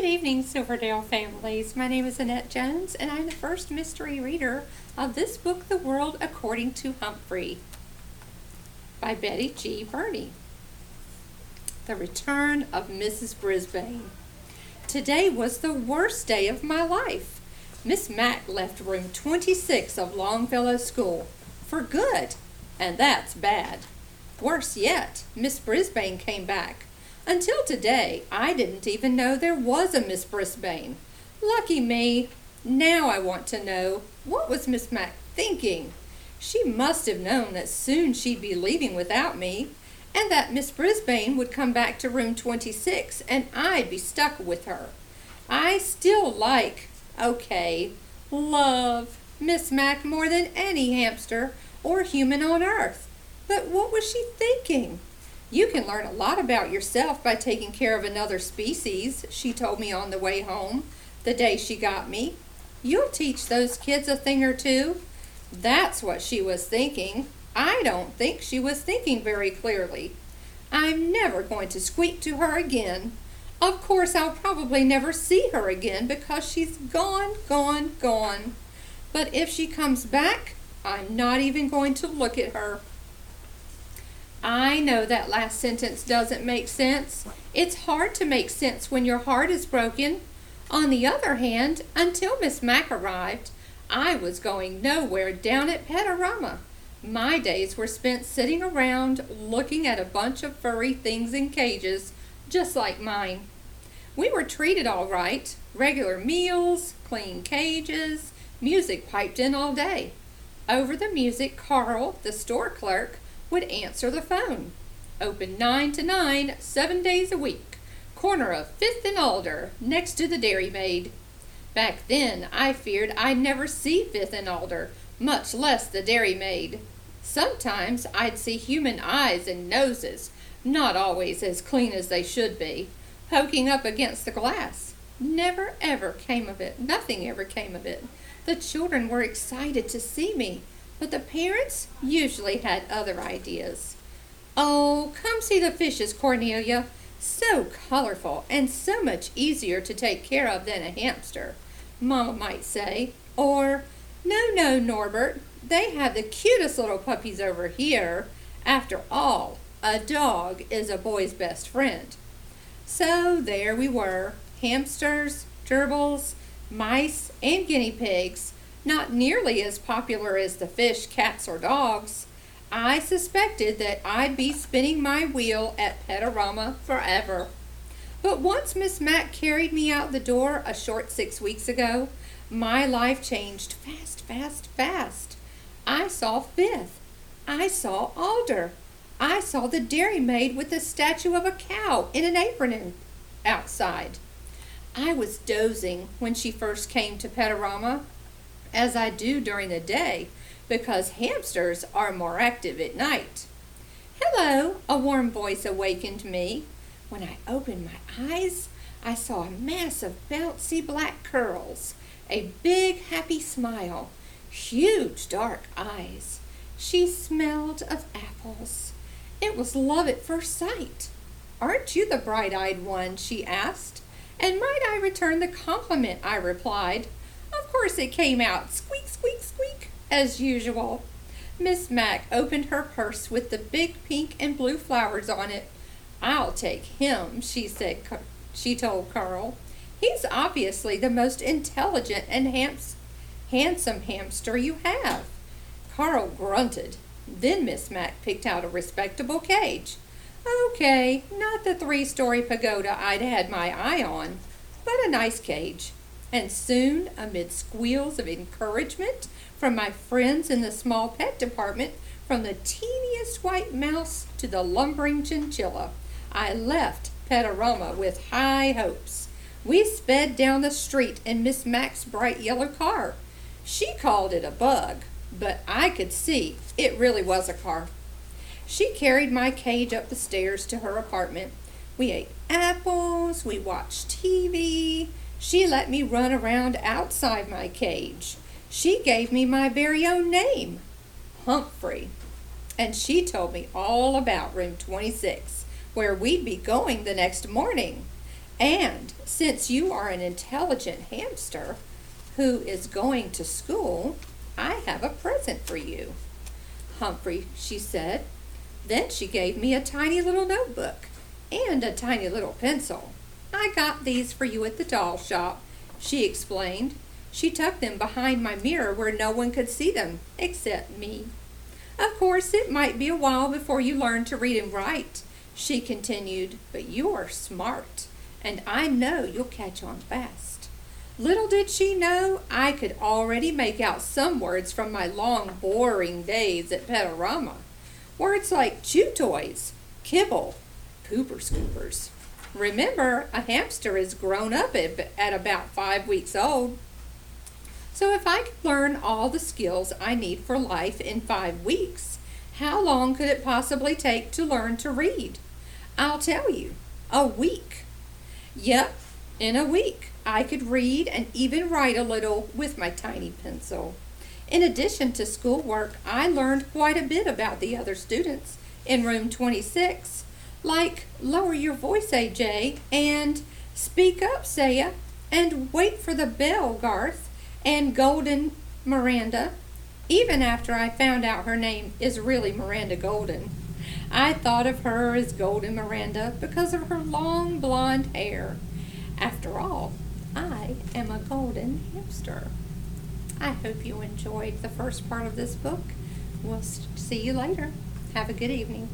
Good evening, Silverdale families. My name is Annette Jones, and I'm the first mystery reader of this book, The World According to Humphrey, by Betty G. Burney. The Return of Mrs. Brisbane. Today was the worst day of my life. Miss Mack left room 26 of Longfellow School for good, and that's bad. Worse yet, Miss Brisbane came back. Until today, I didn't even know there was a Miss Brisbane. Lucky me. Now I want to know, what was Miss Mack thinking? She must have known that soon she'd be leaving without me, and that Miss Brisbane would come back to room 26 and I'd be stuck with her. I still love Miss Mack more than any hamster or human on earth. But what was she thinking? You can learn a lot about yourself by taking care of another species, she told me on the way home, the day she got me. You'll teach those kids a thing or two. That's what she was thinking. I don't think she was thinking very clearly. I'm never going to squeak to her again. Of course, I'll probably never see her again because she's gone. But if she comes back, I'm not even going to look at her. I know that last sentence doesn't make sense. It's hard to make sense when your heart is broken. On the other hand, until Miss Mack arrived, I was going nowhere down at Petarama. My days were spent sitting around looking at a bunch of furry things in cages, just like mine. We were treated all right. Regular meals, clean cages, music piped in all day. Over the music, Carl, the store clerk, would answer the phone. Open 9 to 9, 7 days a week. Corner of 5th and Alder, next to the Dairy Maid. Back then, I feared I'd never see 5th and Alder, much less the Dairy Maid. Sometimes I'd see human eyes and noses, not always as clean as they should be, poking up against the glass. Never ever came of it. Nothing ever came of it. The children were excited to see me, but the parents usually had other ideas. Oh, come see the fishes, Cornelia. So colorful and so much easier to take care of than a hamster, Mama might say. Or, no, Norbert, they have the cutest little puppies over here. After all, a dog is a boy's best friend. So there we were, hamsters, gerbils, mice, and guinea pigs, not nearly as popular as the fish, cats, or dogs. I suspected that I'd be spinning my wheel at Petarama forever. But once Miss Mack carried me out the door a short 6 weeks ago, my life changed fast. I saw 5th. I saw Alder. I saw the Dairy Maid with the statue of a cow in an apron outside. I was dozing when she first came to Petarama, as I do during the day, because hamsters are more active at night. Hello, a warm voice awakened me. When I opened my eyes, I saw a mass of bouncy black curls, a big happy smile, huge dark eyes. She smelled of apples. It was love at first sight. Aren't you the bright-eyed one? She asked. And might I return the compliment? I replied. Of course it came out squeak, squeak, squeak, as usual. Miss Mack opened her purse with the big pink and blue flowers on it. I'll take him, she told Carl. He's obviously the most intelligent and handsome hamster you have. Carl grunted. Then Miss Mack picked out a respectable cage. Okay, not the 3-story pagoda I'd had my eye on, but a nice cage. And soon, amid squeals of encouragement from my friends in the small pet department, from the teeniest white mouse to the lumbering chinchilla, I left Petarama with high hopes. We sped down the street in Miss Mack's bright yellow car. She called it a bug, but I could see it really was a car. She carried my cage up the stairs to her apartment. We ate apples, we watched TV. She let me run around outside my cage. She gave me my very own name, Humphrey. And she told me all about room 26, where we'd be going the next morning. And since you are an intelligent hamster who is going to school, I have a present for you. Humphrey, she said. Then she gave me a tiny little notebook and a tiny little pencil. I got these for you at the doll shop, she explained. She tucked them behind my mirror where no one could see them except me. Of course, it might be a while before you learn to read and write, she continued, but you are smart, and I know you'll catch on fast. Little did she know I could already make out some words from my long, boring days at Petarama. Words like chew toys, kibble, pooper scoopers. Remember, a hamster is grown up at about 5 weeks old. So if I could learn all the skills I need for life in 5 weeks, how long could it possibly take to learn to read? I'll tell you, a week. Yep, in a week I could read and even write a little with my tiny pencil. In addition to schoolwork, I learned quite a bit about the other students in room 26, like lower your voice, AJ, and speak up, Saya, and wait for the bell, Garth, and Golden Miranda. Even after I found out her name is really Miranda Golden, I thought of her as Golden Miranda because of her long blonde hair. After all, I am a golden hamster. I hope you enjoyed the first part of this book. We'll see you later. Have a good evening.